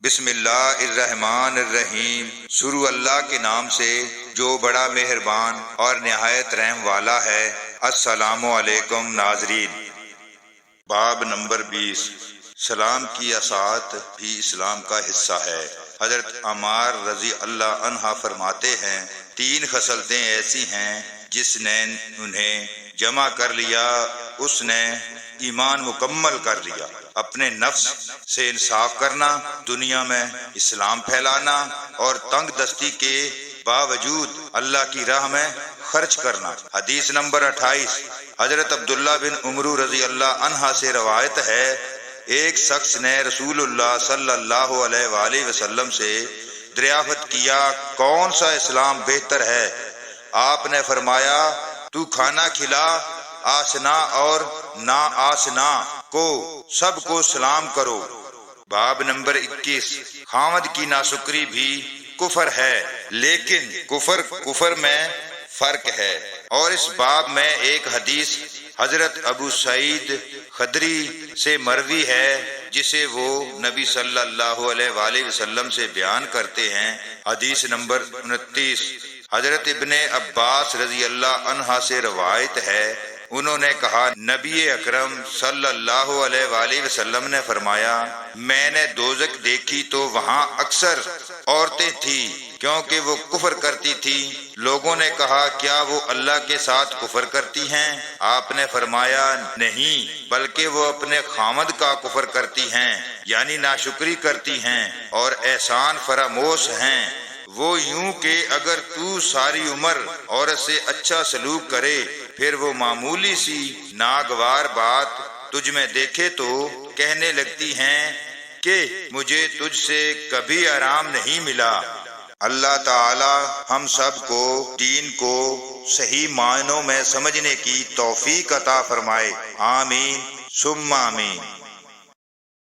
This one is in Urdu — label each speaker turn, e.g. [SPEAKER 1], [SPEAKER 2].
[SPEAKER 1] بسم اللہ الرحمن الرحیم، شروع اللہ کے نام سے جو بڑا مہربان اور نہایت رحم والا ہے۔ السلام علیکم ناظرین۔ باب نمبر 20، سلام کی اطاعت بھی اسلام کا حصہ ہے۔ حضرت عمار رضی اللہ عنہ فرماتے ہیں، 3 خصلتیں ایسی ہیں جس نے انہیں جمع کر لیا اس نے ایمان مکمل کر لیا۔ اپنے نفس سے انصاف کرنا، دنیا میں اسلام پھیلانا اور تنگ دستی کے باوجود اللہ کی راہ میں خرچ کرنا۔ حدیث نمبر 28، حضرت عبداللہ بن عمر رضی اللہ عنہ سے روایت ہے، ایک شخص نے رسول اللہ صلی اللہ علیہ وآلہ وسلم سے دریافت کیا، کون سا اسلام بہتر ہے؟ آپ نے فرمایا، تو کھانا کھلا، آشنا اور نا آشنا کو سب کو سلام کرو۔ باب نمبر 21، خامد کی ناشکری بھی کفر ہے، لیکن کفر میں فرق ہے۔ اور اس باب میں ایک حدیث حضرت ابو سعید خدری سے مروی ہے جسے وہ نبی صلی اللہ علیہ وآلہ وسلم سے بیان کرتے ہیں۔ حدیث نمبر 29، حضرت ابن عباس رضی اللہ عنہ سے روایت ہے، انہوں نے کہا، نبی اکرم صلی اللہ علیہ وآلہ وسلم نے فرمایا، میں نے دوزخ دیکھی تو وہاں اکثر عورتیں تھیں کیونکہ وہ کفر کرتی تھی۔ لوگوں نے کہا، کیا وہ اللہ کے ساتھ کفر کرتی ہیں؟ آپ نے فرمایا، نہیں، بلکہ وہ اپنے خامد کا کفر کرتی ہیں، یعنی ناشکری کرتی ہیں اور احسان فراموش ہیں۔ وہ یوں کہ اگر تو ساری عمر عورت سے اچھا سلوک کرے، پھر وہ معمولی سی ناگوار بات تجھ میں دیکھے تو کہنے لگتی ہیں کہ مجھے تجھ سے کبھی آرام نہیں ملا۔ اللہ تعالی ہم سب کو دین کو صحیح معنوں میں سمجھنے کی توفیق عطا فرمائے، آمین ثم آمین۔